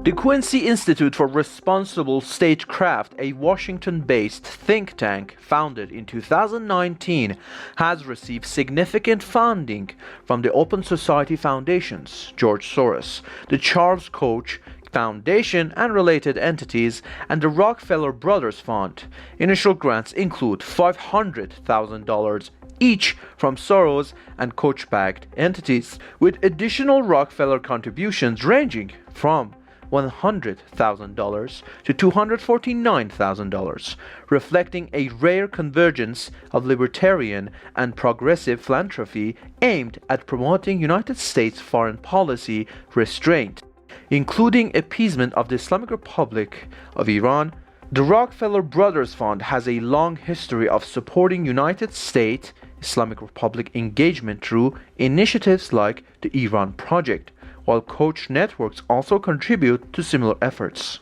The Quincy Institute for Responsible Statecraft, a Washington-based think tank founded in 2019, has received significant funding from the Open Society Foundations, George Soros, the Charles Koch Foundation and related entities, and the Rockefeller Brothers Fund. Initial grants include $500,000 each from Soros and Koch-backed entities, with additional Rockefeller contributions ranging from $100,000 to $249,000, reflecting a rare convergence of libertarian and progressive philanthropy aimed at promoting United States foreign policy restraint, including appeasement of the Islamic Republic of Iran. The Rockefeller Brothers Fund has a long history of supporting United States Islamic Republic engagement through initiatives like the Iran Project, while Koch networks also contribute to similar efforts.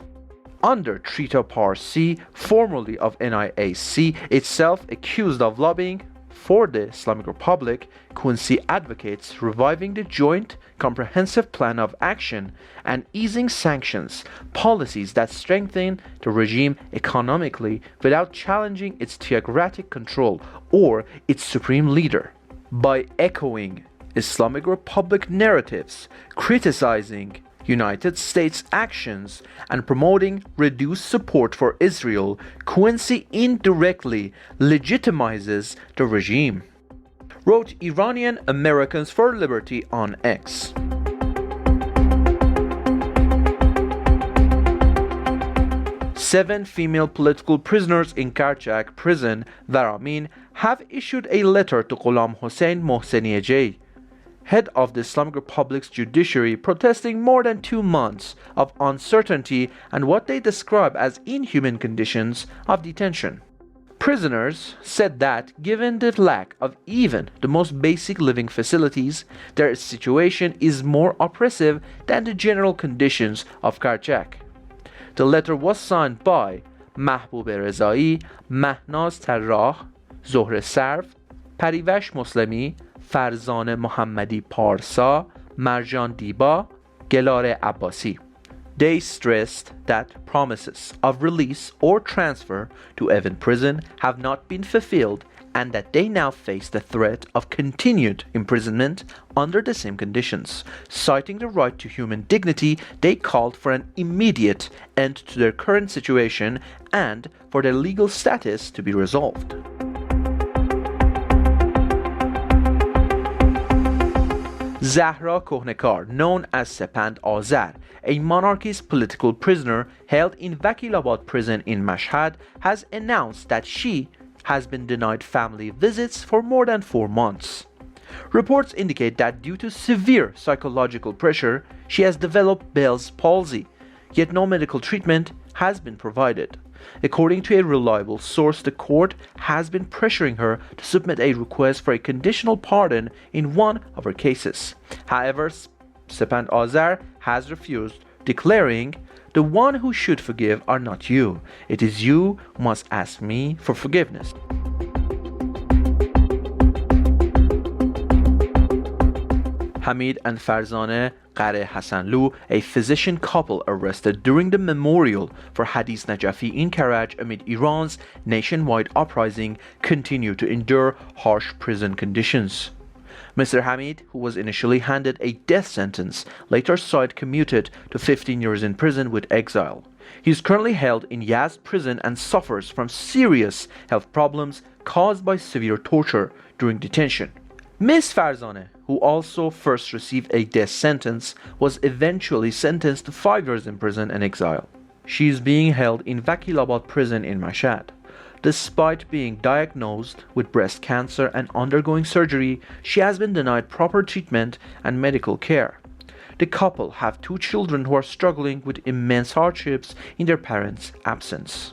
Under Trita Parsi, formerly of NIAC, itself accused of lobbying for the Islamic Republic, Quincy advocates reviving the Joint Comprehensive Plan of Action and easing sanctions, policies that strengthen the regime economically without challenging its theocratic control or its supreme leader. By echoing Islamic Republic narratives, criticizing United States actions, and promoting reduced support for Israel, Quincy indirectly legitimizes the regime, wrote Iranian Americans for Liberty on X. Seven female political prisoners in Karchak prison, Varamin, have issued a letter to Ghulam Hossein Mohseniejeh, head of the Islamic Republic's judiciary, protesting more than 2 months of uncertainty and what they describe as inhuman conditions of detention. Prisoners said that, given the lack of even the most basic living facilities, their situation is more oppressive than the general conditions of Karchak. The letter was signed by Mahbub Rezai, Mahnaz Tarrah, Zohre Sarv, Parivash Moslemi, Farzaneh Mohammadi Parsa, Marjan Diba, Gelare Abbasi. They stressed that promises of release or transfer to Evin prison have not been fulfilled and that they now face the threat of continued imprisonment under the same conditions. Citing the right to human dignity, they called for an immediate end to their current situation and for their legal status to be resolved. Zahra Kohnekar, known as Sepand Azar, a monarchist political prisoner held in Vakilabad prison in Mashhad, has announced that she has been denied family visits for more than 4 months. Reports indicate that due to severe psychological pressure, she has developed Bell's palsy, yet no medical treatment has been provided. According to a reliable source, the court has been pressuring her to submit a request for a conditional pardon in one of her cases. However, Sepand Azar has refused, declaring, "The one who should forgive are not you. It is you who must ask me for forgiveness." Hamid and Farzaneh Qare Hasanlu, a physician couple arrested during the memorial for Hadis Najafi in Karaj amid Iran's nationwide uprising, continue to endure harsh prison conditions. Mr. Hamid, who was initially handed a death sentence, later saw it commuted to 15 years in prison with exile. He is currently held in Yazd prison and suffers from serious health problems caused by severe torture during detention. Ms. Farzaneh, who also first received a death sentence, was eventually sentenced to 5 years in prison and exile. She is being held in Vakilabad prison in Mashhad. Despite being diagnosed with breast cancer and undergoing surgery, she has been denied proper treatment and medical care. The couple have 2 children who are struggling with immense hardships in their parents' absence.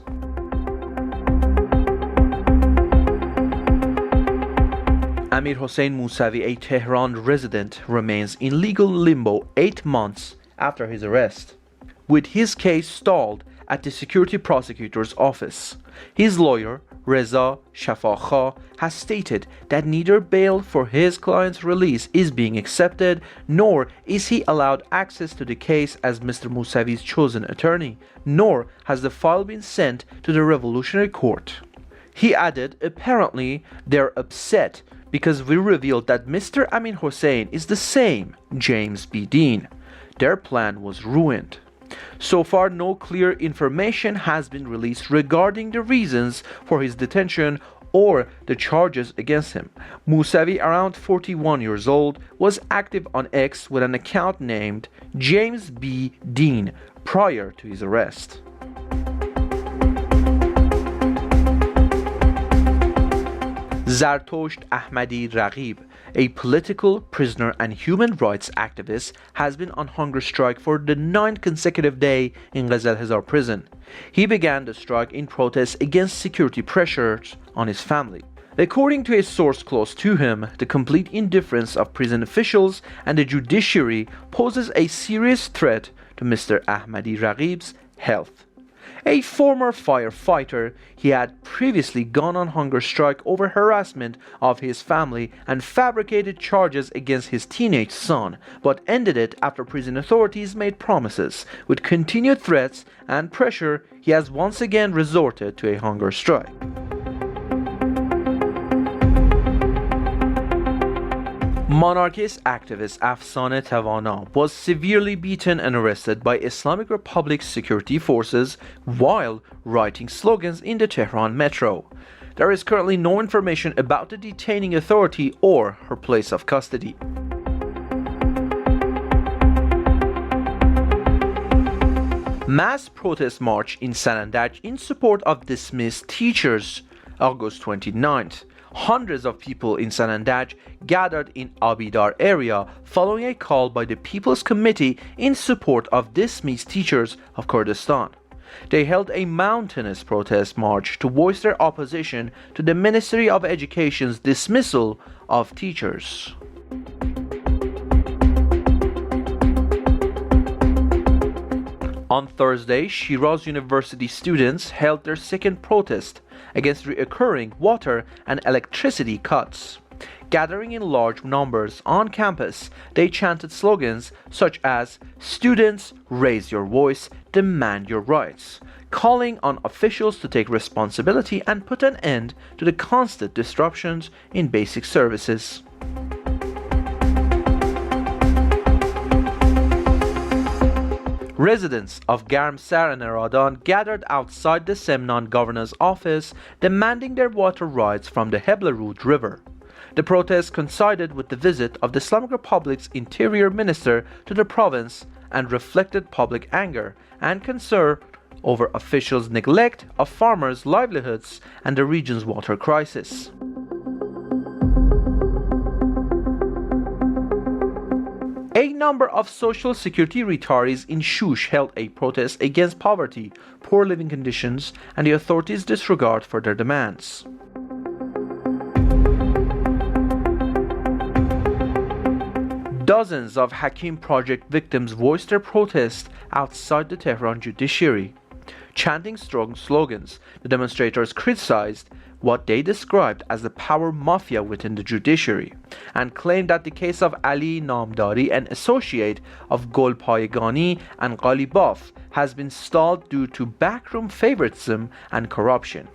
Amir Hossein Mousavi, a Tehran resident, remains in legal limbo 8 months after his arrest, with his case stalled at the security prosecutor's office. His lawyer, Reza Shafakha, has stated that neither bail for his client's release is being accepted, nor is he allowed access to the case as Mr. Mousavi's chosen attorney, nor has the file been sent to the Revolutionary Court. He added, apparently they're upset because we revealed that Mr. Amin Hussein is the same James B. Dean. Their plan was ruined. So far, no clear information has been released regarding the reasons for his detention or the charges against him. Mousavi, around 41 years old, was active on X with an account named James B. Dean prior to his arrest. Zartosht Ahmadi Raghib, a political prisoner and human rights activist, has been on hunger strike for the 9th consecutive day in Ghazal Hazar prison. He began the strike in protest against security pressures on his family. According to a source close to him, the complete indifference of prison officials and the judiciary poses a serious threat to Mr. Ahmadi Raghib's health. A former firefighter, he had previously gone on hunger strike over harassment of his family and fabricated charges against his teenage son, but ended it after prison authorities made promises. With continued threats and pressure, he has once again resorted to a hunger strike. Monarchist activist Afsaneh Tawana was severely beaten and arrested by Islamic Republic security forces while writing slogans in the Tehran metro. There is currently no information about the detaining authority or her place of custody. Mass protest march in Sanandaj in support of dismissed teachers, August 29th. Hundreds of people in Sanandaj gathered in Abidar area following a call by the People's Committee in support of dismissed teachers of Kurdistan. They held a mountainous protest march to voice their opposition to the Ministry of Education's dismissal of teachers. On Thursday, Shiraz University students held their second protest against recurring water and electricity cuts. Gathering in large numbers on campus, they chanted slogans such as "Students, raise your voice, demand your rights," calling on officials to take responsibility and put an end to the constant disruptions in basic services. Residents of Garmsar and Aradan gathered outside the Semnan governor's office demanding their water rights from the Heblerud River. The protest coincided with the visit of the Islamic Republic's interior minister to the province and reflected public anger and concern over officials' neglect of farmers' livelihoods and the region's water crisis. A number of social security retirees in Shush held a protest against poverty, poor living conditions, and the authorities' disregard for their demands. Dozens of Hakim Project victims voiced their protest outside the Tehran judiciary. Chanting strong slogans, the demonstrators criticized what they described as the power mafia within the judiciary and claimed that the case of Ali Namdari, an associate of Gol Payegani and Ghalibaf, has been stalled due to backroom favoritism and corruption.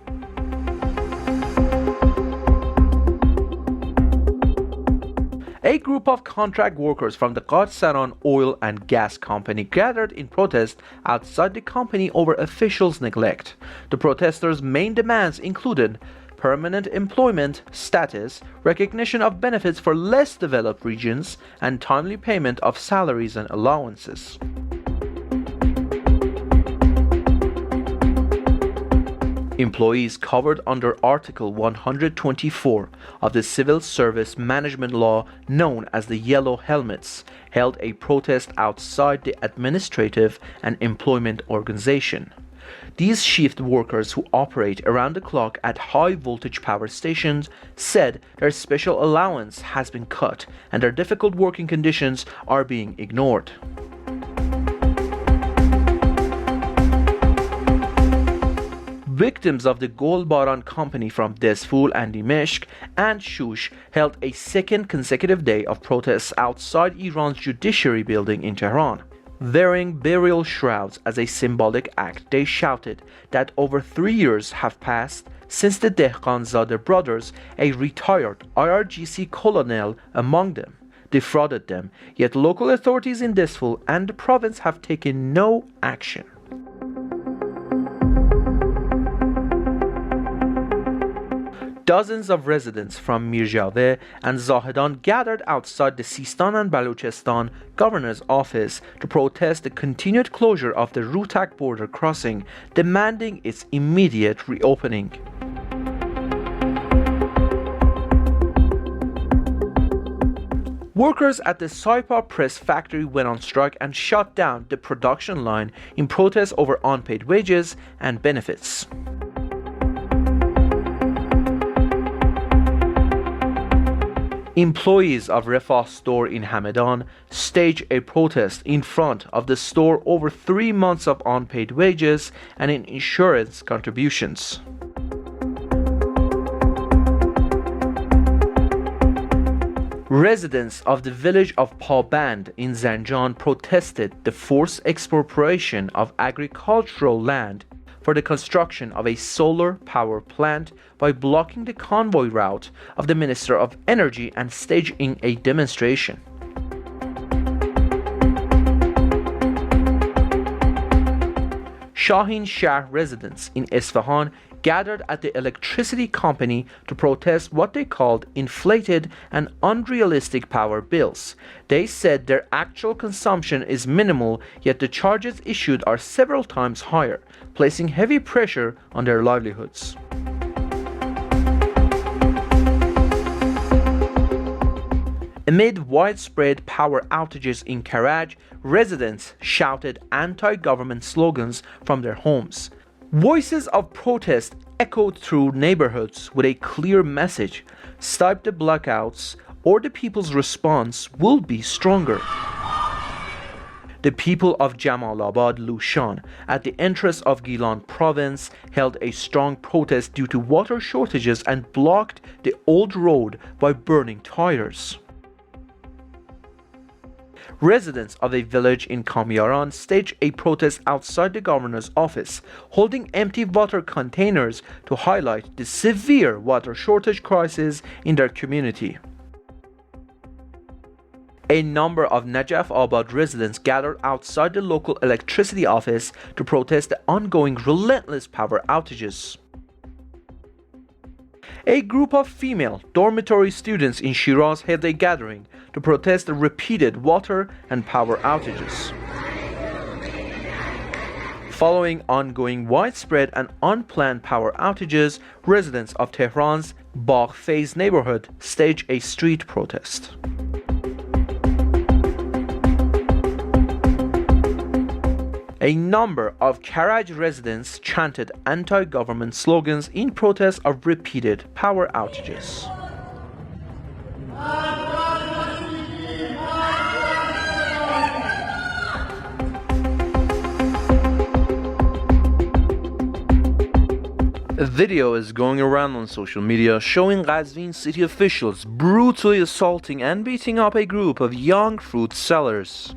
A group of contract workers from the Qadsaran Oil and Gas Company gathered in protest outside the company over officials' neglect. The protesters' main demands included permanent employment status, recognition of benefits for less developed regions, and timely payment of salaries and allowances. Employees covered under Article 124 of the Civil Service Management Law, known as the Yellow Helmets, held a protest outside the Administrative and Employment Organization. These shift workers who operate around the clock at high voltage power stations said their special allowance has been cut and their difficult working conditions are being ignored. Victims of the Gold Baran Company from Dezful and Dimeshq and Shush held a second consecutive day of protests outside Iran's Judiciary Building in Tehran. Wearing burial shrouds as a symbolic act, they shouted that over 3 years have passed since the Dehqanzadeh brothers, a retired IRGC colonel among them, defrauded them, yet local authorities in Dezful and the province have taken no action. Dozens of residents from Mirjaveh and Zahedan gathered outside the Sistan and Baluchistan governor's office to protest the continued closure of the Rutak border crossing, demanding its immediate reopening. Workers at the Saipa press factory went on strike and shut down the production line in protest over unpaid wages and benefits. Employees of Refah store in Hamadan staged a protest in front of the store over 3 months of unpaid wages and insurance contributions. Residents of the village of Paband in Zanjan protested the forced expropriation of agricultural land for the construction of a solar power plant by blocking the convoy route of the Minister of Energy and staging a demonstration. Shahin Shahr residents in Isfahan gathered at the electricity company to protest what they called inflated and unrealistic power bills. They said their actual consumption is minimal, yet the charges issued are several times higher, placing heavy pressure on their livelihoods. Amid widespread power outages in Karaj, residents shouted anti-government slogans from their homes. Voices of protest echoed through neighborhoods with a clear message: stop the blackouts or the people's response will be stronger. The people of Jamalabad Lushan at the entrance of Gilan province held a strong protest due to water shortages and blocked the old road by burning tires. Residents of a village in Kamiaran staged a protest outside the governor's office, holding empty water containers to highlight the severe water shortage crisis in their community. A number of Najaf Abad residents gathered outside the local electricity office to protest the ongoing relentless power outages. A group of female dormitory students in Shiraz held a gathering to protest the repeated water and power outages. Following ongoing widespread and unplanned power outages, residents of Tehran's Baghfez neighborhood staged a street protest. A number of Karaj residents chanted anti-government slogans in protest of repeated power outages. A video is going around on social media showing Qazvin city officials brutally assaulting and beating up a group of young fruit sellers.